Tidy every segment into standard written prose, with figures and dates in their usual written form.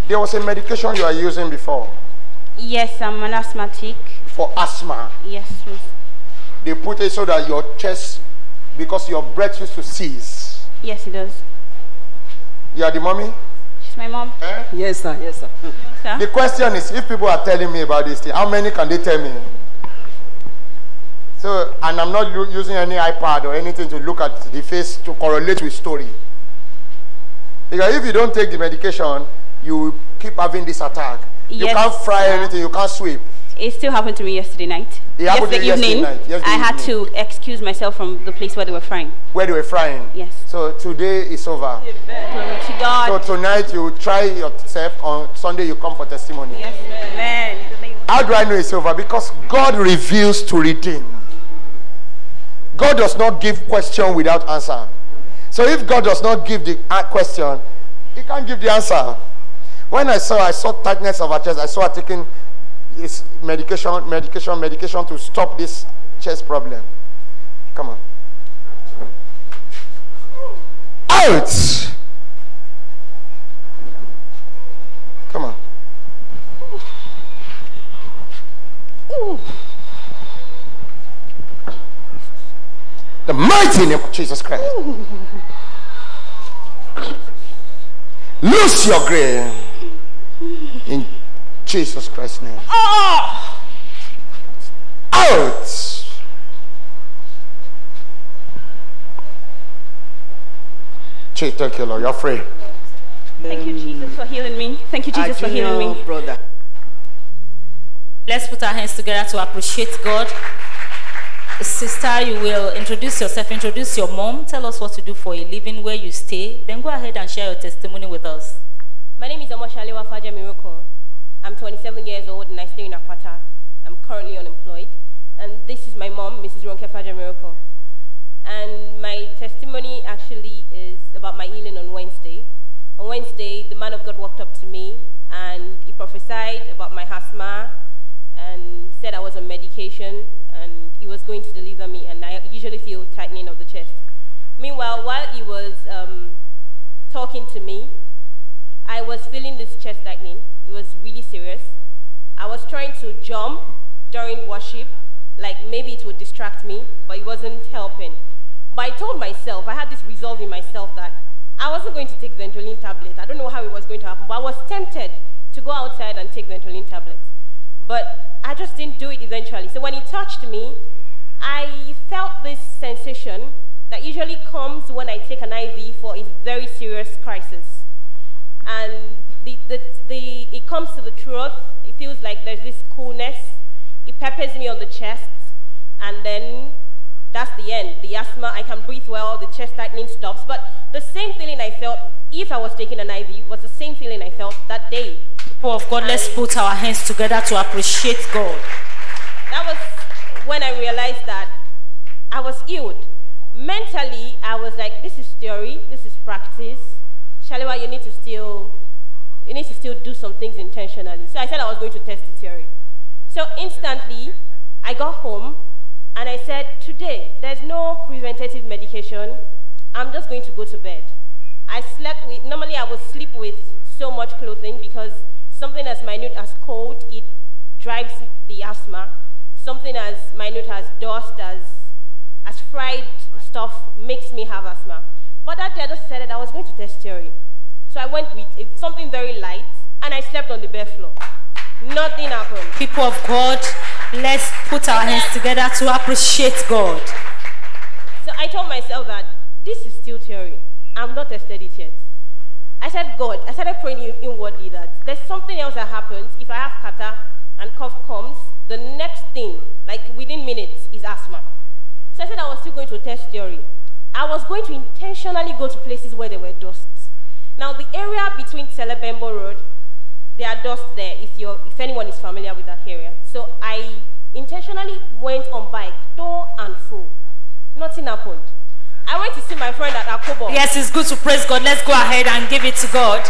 There was a medication you are using before. Yes, I'm an asthmatic. For asthma? Yes, miss. They put it so that your chest, because your breath used to cease. Yes, it does. You are the mommy? She's my mom. Eh? Yes, sir. Yes, sir. Sir? The question is, if people are telling me about this thing, how many can they tell me? So, and I'm not using any iPad or anything to look at the face to correlate with story. Because if you don't take the medication, you will keep having this attack. Yes, you can't fry anything, you can't sweep. It still happened to me yesterday night. It happened to you yesterday night. I had to excuse myself from the place where they were frying. Where they were frying? Yes. So today is over. Glory to God. So tonight you try yourself, on Sunday you come for testimony. Yes. Amen. How do I know it's over? Because God reveals to redeem. God does not give question without answer. So if God does not give the question, He can't give the answer. When I saw tightness of her chest, I saw her taking this medication to stop this chest problem. Come on. Out! Come on. Ooh. The mighty name of Jesus Christ. Ooh. Loose your grave in Jesus Christ's name. Oh! Out! Thank you, Lord. You're free. Thank you, Jesus, for healing me. Thank you, Jesus, for healing me. Brother. Let's put our hands together to appreciate God. Sister, you will introduce yourself, introduce your mom, tell us what to do for a living, where you stay, then go ahead and share your testimony with us. My name is Omoshalewa Faja Miracle. I'm 27 years old and I stay in Apata. I'm currently unemployed. And this is my mom, Mrs. Ronke Faja Miracle. And my testimony actually is about my healing on Wednesday. On Wednesday, the man of God walked up to me and he prophesied about my asthma and said I was on medication and he was going to deliver me, and I usually feel tightening of the chest. Meanwhile, while he was talking to me, I was feeling this chest tightening. It was really serious. I was trying to jump during worship, like maybe it would distract me, but it wasn't helping. But I told myself, I had this resolve in myself that I wasn't going to take the Ventolin tablet. I don't know how it was going to happen, but I was tempted to go outside and take the Ventolin tablet. But I just didn't do it eventually. So when he touched me, I felt this sensation that usually comes when I take an IV for a very serious crisis. And it comes to the throat. It feels like there's this coolness. It peppers me on the chest. And then that's the end. The asthma, I can breathe well, the chest tightening stops. But the same feeling I felt if I was taking an IV was the same feeling I felt that day. People of God, let's put our hands together to appreciate God. That was when I realized that I was healed. Mentally, I was like, this is theory, this is practice. Shalewa, you need to still do some things intentionally. So I said I was going to test the theory. So instantly, I got home and I said, today, there's no preventative medication. I'm just going to go to bed. I slept with, normally I would sleep with so much clothing because something as minute as cold, it drives the asthma. Something as minute as dust, as fried stuff makes me have asthma. But that day I just decided I was going to test theory. So I went with something very light and I slept on the bare floor. Nothing happened. People of God, let's put our hands together to appreciate God. So I told myself that this is still theory. I'm not tested it yet. I said, God, I started praying inwardly that there's something else that happens if I have catarrh and cough comes. The next thing, like within minutes, is asthma. So I said I was still going to test theory. I was going to intentionally go to places where there were dusts. Now, the area between Telebembo Road, there are dusts there, if anyone is familiar with that area. So I intentionally went on bike, to and fro. Nothing happened. I went to see my friend at Akobo. Yes, it's good to praise God. Let's go ahead and give it to God.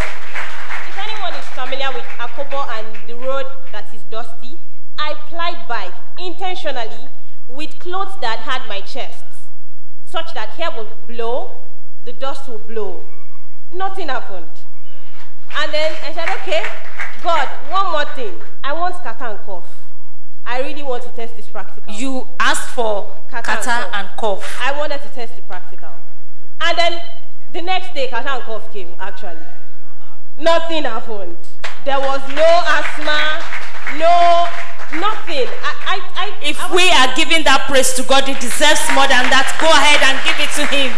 If anyone is familiar with Akobo and the road that is dusty, I plied bike intentionally with clothes that had my chest, such that hair will blow, the dust will blow. Nothing happened. And then I said, okay, God, one more thing. I want kata and cough. I really want to test this practical. You asked for kata and cough. I wanted to test the practical. And then the next day, kata and cough came, actually. Nothing happened. There was no asthma, nothing. If we are giving that praise to God, He deserves more than that. Go ahead and give it to Him.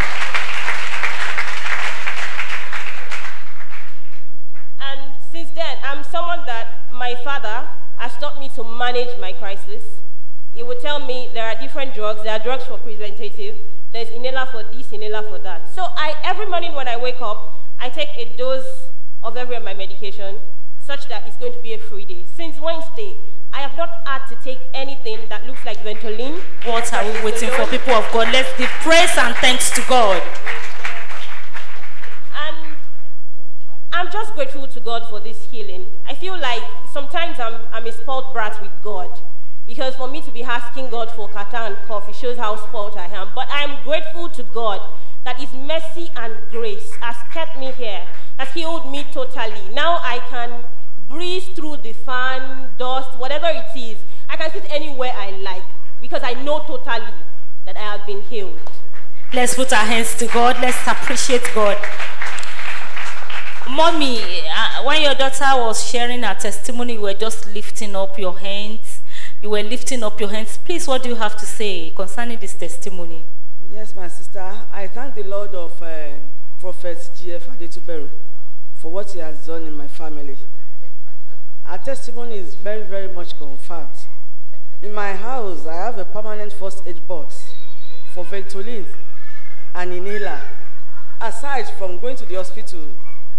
And since then, I'm someone that my father has taught me to manage my crisis. He would tell me there are different drugs. There are drugs for preventative. There's inhaler for this, inhaler for that. So every morning when I wake up, I take a dose of every of my medication, such that it's going to be a free day. Since Wednesday, I have not had to take anything that looks like Ventolin. What are we waiting for, people of God? Let's give praise and thanks to God. And I'm just grateful to God for this healing. I feel like sometimes I'm a spoiled brat with God. Because for me to be asking God for kata and cough, it shows how spoiled I am. But I'm grateful to God that His mercy and grace has kept me here, has healed me totally. Now I can breeze through the fan, dust, whatever it is. I can sit anywhere I like because I know totally that I have been healed. Let's put our hands to God. Let's appreciate God. Mommy, when your daughter was sharing her testimony, you were just lifting up your hands. You were lifting up your hands. Please, what do you have to say concerning this testimony? Yes, my sister. I thank the Lord of Prophet G.F. Adetuberu for what He has done in my family. Our testimony is very, very much confirmed. In my house, I have a permanent first aid box for Ventolin and inhaler. Aside from going to the hospital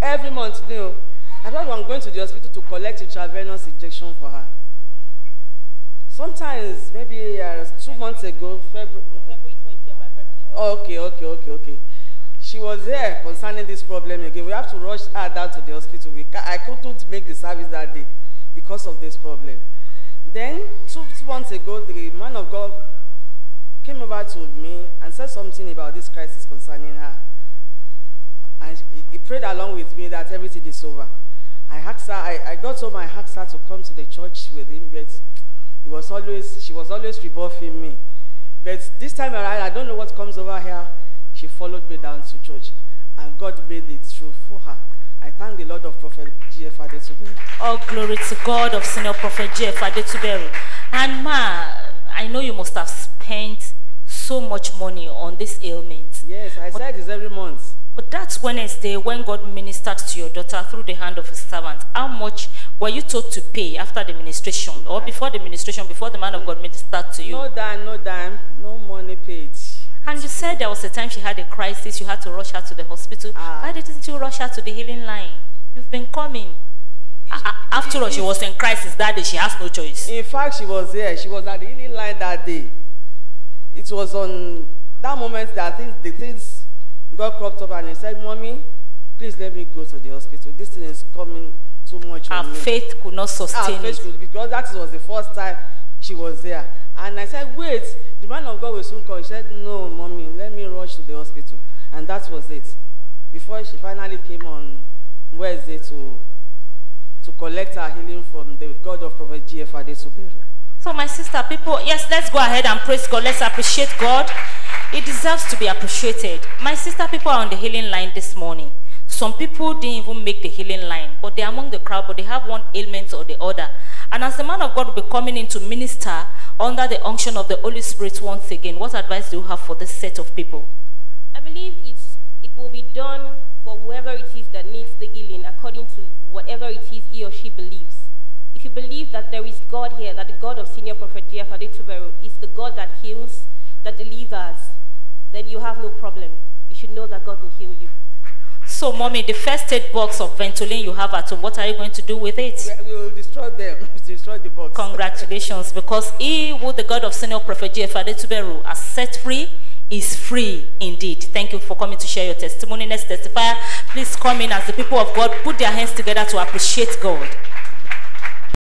every month, I thought I'm going to the hospital to collect intravenous injection for her. Sometimes, maybe 2 months ago, February 20 on my birthday. Okay. She was there concerning this problem again. We have to rush her down to the hospital. I couldn't make the service that day because of this problem. Then, 2 months ago, the man of God came over to me and said something about this crisis concerning her. And he prayed along with me that everything is over. I asked her, I got home, I asked her to come to the church with him, but she was always rebuffing me. But this time around, I don't know what comes over here. She followed me down to church, and God made it true for her. I thank the Lord of Prophet G.F. Adetuberu. All glory to God of Senior Prophet G.F. Adetuberu. And ma, I know you must have spent so much money on this ailment. Yes, I said this every month. But that's Wednesday when God ministered to your daughter through the hand of His servant. How much were you told to pay after the ministration or before the ministration, before the man of God ministered to you? No dime, no money paid. And you said there was a time she had a crisis, you had to rush her to the hospital. Why didn't you rush her to the healing line? You've been coming. After all, she was in crisis that day. She has no choice. In fact, she was there. She was at the healing line that day. It was on that moment that the things God cropped up and He said, Mommy, please let me go to the hospital. This thing is coming too much on me. Her faith could not sustain it. Because that was the first time she was there. And I said, wait, the man of God will soon come. She said, no, Mommy, let me rush to the hospital. And that was it. Before she finally came on Wednesday to collect her healing from the God of Prophet G.F. Adetuberu. So my sister, people, yes, let's go ahead and praise God. Let's appreciate God. It deserves to be appreciated. My sister, people are on the healing line this morning. Some people didn't even make the healing line, but they're among the crowd, but they have one ailment or the other. And as the man of God will be coming in to minister under the unction of the Holy Spirit once again, what advice do you have for this set of people? I believe it will be done for whoever it is that needs the healing according to whatever it is he or she believes. If you believe that there is God here, that the God of Senior Prophet G.F. Adetuberu is the God that heals, that delivers, then you have no problem. You should know that God will heal you. So, Mommy, the first aid box of Ventolin you have at home, what are you going to do with it? We will destroy them. Destroy the box. Congratulations, because He who the God of Senior Prophet G.F. Adetuberu has set free is free indeed. Thank you for coming to share your testimony. Next testifier, please come in as the people of God put their hands together to appreciate God.